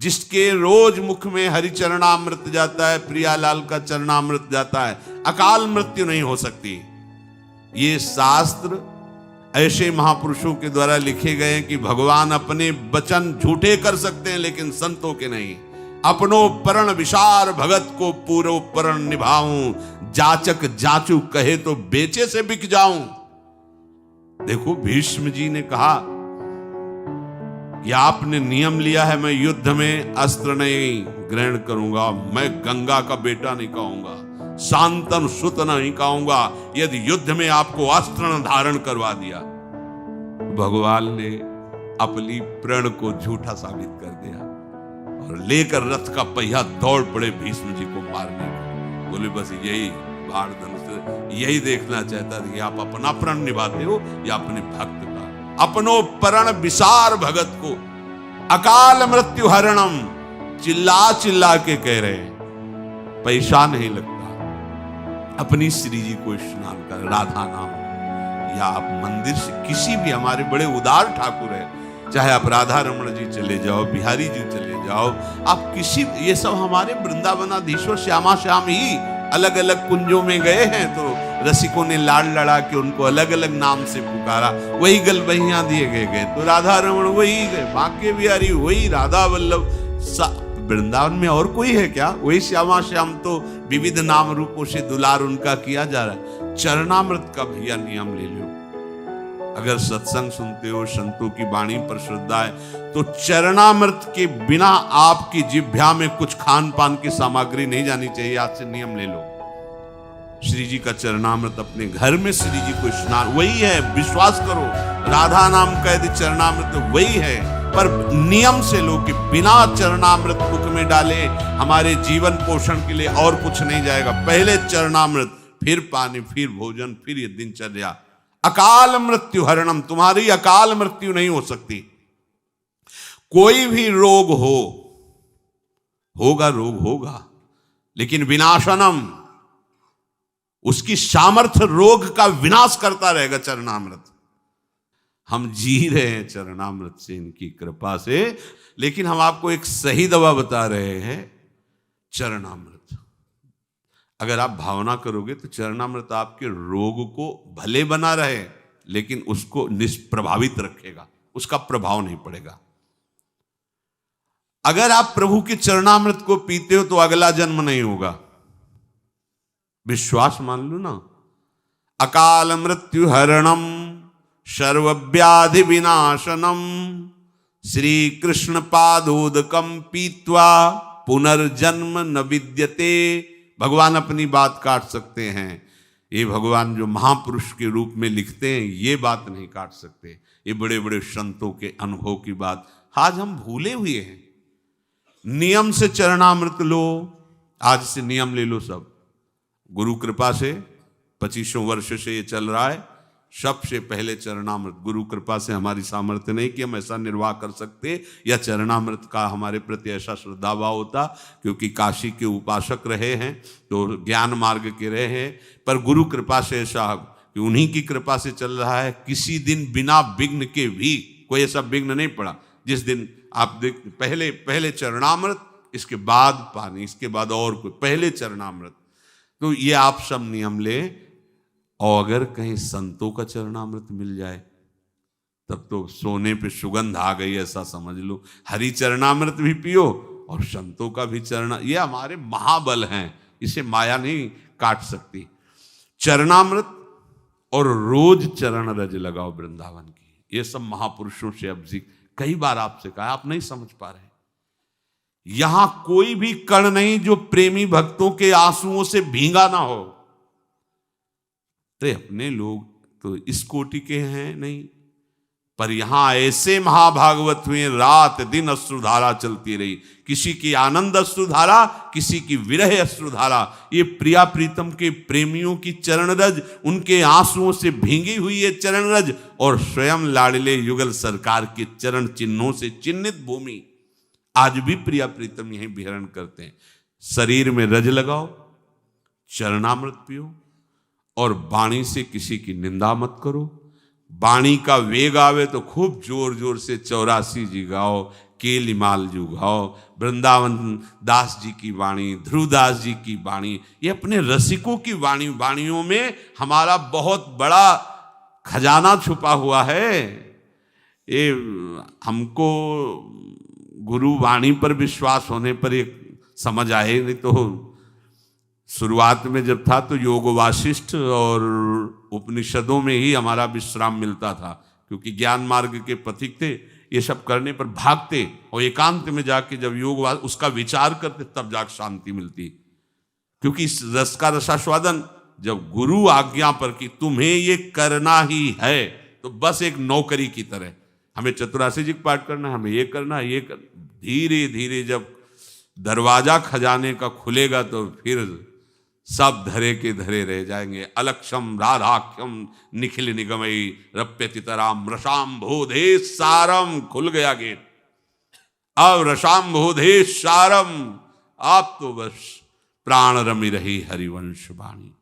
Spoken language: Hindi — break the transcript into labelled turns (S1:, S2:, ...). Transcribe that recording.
S1: जिसके रोज मुख में हरिचरणामृत जाता है, प्रियालाल का चरणामृत जाता है, अकाल मृत्यु नहीं हो सकती। ये शास्त्र ऐसे महापुरुषों के द्वारा लिखे गए हैं कि भगवान अपने वचन झूठे कर सकते हैं लेकिन संतों के नहीं। अपनो परण विशार भगत को पूरो परण निभाऊं, जाचक जाचू कहे तो बेचे से बिक जाऊं। देखो भीष्म जी ने कहा कि आपने नियम लिया है, मैं युद्ध में अस्त्र नहीं ग्रहण करूंगा, मैं गंगा का बेटा नहीं कहूंगा, शांतन सुत नहीं कहूंगा, यदि युद्ध में आपको अस्त्र न धारण करवा दिया। भगवान ने अपनी प्रण को झूठा साबित कर दिया और लेकर रथ का पहिया दौड़ पड़े भीष्म जी को मारने को। बोले बस यही बाण धनुष, यही देखना चाहता था कि आप अपना प्रण निभाते हो या अपने भक्त का। अपनो परण विसार भगत को अकाल मृत्यु हरणम, चिल्ला चिल्ला के कह रहे हैं, पैसा नहीं लगता। अपनी श्री जी को स्नान कर, राधा नाम, या आप मंदिर से किसी भी, हमारे बड़े उदार ठाकुर है, चाहे आप राधा रमण जी चले जाओ, बिहारी जी चले जाओ, आप किसी, ये सब हमारे वृंदावनाधीश्वर श्यामा श्याम ही अलग अलग कुंजों में गए हैं तो रसिकों ने लाड़ लड़ा के उनको अलग अलग नाम से पुकारा, वही गलबहियां दिए गए तो राधा रमण वही गए, बांके बिहारी वही, राधा वल्लभ। वृंदावन में और कोई है क्या? वही श्यामा श्याम तो विविध नाम रूपों से दुलार उनका किया जा रहा है। चरणामृत का भैया नियम ले लो। अगर सत्संग सुनते हो, संतों की वाणी पर श्रद्धा है, तो चरणामृत के बिना आपकी जिह्वा में कुछ खान पान की सामग्री नहीं जानी चाहिए। आज से नियम ले लो। श्री जी का चरणामृत अपने घर में श्री जी को स्नान, वही है, विश्वास करो, राधा नाम का यदि चरणामृत वही है, पर नियम से लो कि बिना चरणामृत मुख में डाले हमारे जीवन पोषण के लिए और कुछ नहीं जाएगा। पहले चरणामृत, फिर पानी, फिर भोजन, फिर ये दिनचर्या। अकाल मृत्यु हरणम, तुम्हारी अकाल मृत्यु नहीं हो सकती। कोई भी रोग होगा, रोग होगा, लेकिन विनाशनम, उसकी सामर्थ्य रोग का विनाश करता रहेगा चरणामृत। हम जी रहे हैं चरणामृत से, इनकी कृपा से, लेकिन हम आपको एक सही दवा बता रहे हैं, चरणामृत। अगर आप भावना करोगे तो चरणामृत आपके रोग को भले बना रहे, लेकिन उसको निष्प्रभावित रखेगा, उसका प्रभाव नहीं पड़ेगा। अगर आप प्रभु के चरणामृत को पीते हो तो अगला जन्म नहीं होगा, विश्वास मान लो ना। अकाल मृत्यु हरणम सर्वव्याधि विनाशनम श्री कृष्ण पादोदकम पीत्वा पुनर्जन्म न विद्यते। भगवान अपनी बात काट सकते हैं, ये भगवान जो महापुरुष के रूप में लिखते हैं ये बात नहीं काट सकते। ये बड़े बड़े संतों के अनुभव की बात आज हम भूले हुए हैं। नियम से चरणामृत लो, आज से नियम ले लो सब। गुरु कृपा से 25 वर्ष से ये चल रहा है। सबसे पहले चरणामृत, गुरु कृपा से हमारी सामर्थ्य नहीं कि हम ऐसा निर्वाह कर सकते या चरणामृत का हमारे प्रति ऐसा श्रद्धा भाव होता, क्योंकि काशी के उपासक रहे हैं तो ज्ञान मार्ग के रहे हैं, पर गुरु कृपा से ऐसा कि उन्हीं की कृपा से चल रहा है। किसी दिन बिना विघ्न के भी कोई ऐसा विघ्न नहीं पड़ा। जिस दिन आप देख, पहले चरणामृत, इसके बाद पानी, इसके बाद और कोई, पहले चरणामृत। तो ये आप सब नियम ले, और अगर कहीं संतों का चरणामृत मिल जाए तब तो सोने पे सुगंध आ गई ऐसा समझ लो। हरि चरणामृत भी पियो और संतों का भी चरण, ये हमारे महाबल हैं, इसे माया नहीं काट सकती। चरणामृत और रोज चरण रज लगाओ वृंदावन की, ये सब महापुरुषों से अब कई बार आपसे कहा, आप नहीं समझ पा रहे। यहां कोई भी कण नहीं जो प्रेमी भक्तों के आंसुओं से भींगा ना हो। तो अपने लोग तो इस कोटि के हैं नहीं, पर यहां ऐसे महाभागवत हुए, रात दिन अश्रुधारा चलती रही। किसी की आनंद अश्रुधारा, किसी की विरह अश्रुधारा। ये प्रिया प्रीतम के प्रेमियों की चरण रज, उनके आंसुओं से भींगी हुई ये चरण रज, और स्वयं लाडले युगल सरकार के चरण चिन्हों से चिन्हित भूमि। आज भी प्रिया प्रीतम यहीं विहरण करते हैं। शरीर में रज लगाओ, चरणामृत पियो, और वाणी से किसी की निंदा मत करो। वाणी का वेग आवे तो खूब जोर जोर से 84 जी गाओ, केलिमाल जुगाओ, वृंदावन दास जी की वाणी, ध्रुवदास जी की वाणी, ये अपने रसिकों की वाणियों में हमारा बहुत बड़ा खजाना छुपा हुआ है। ये हमको गुरु वाणी पर विश्वास होने पर एक समझ आए, नहीं तो शुरुआत में जब था तो योग वासिष्ठ और उपनिषदों में ही हमारा विश्राम मिलता था, क्योंकि ज्ञान मार्ग के पथिक थे, ये सब करने पर भागते और एकांत में जाके जब योग उसका विचार करते तब जाकर शांति मिलती। क्योंकि इस रस का रसास्वादन जब गुरु आज्ञा पर कि तुम्हें ये करना ही है, तो बस एक नौकरी की तरह हमें चतुरासी जी का पाठ करना है, हमें ये करना है, ये धीरे धीरे जब दरवाजा खजाने का खुलेगा तो फिर सब धरे के धरे रह जाएंगे। अलक्षम राधाख्यम निखिल निगमई रप्यतितराम रसाम भोधे सारम, खुल गया गेट। अब रसाम भोधे सारम, आप तो बस प्राण रमी रही हरिवंश वाणी।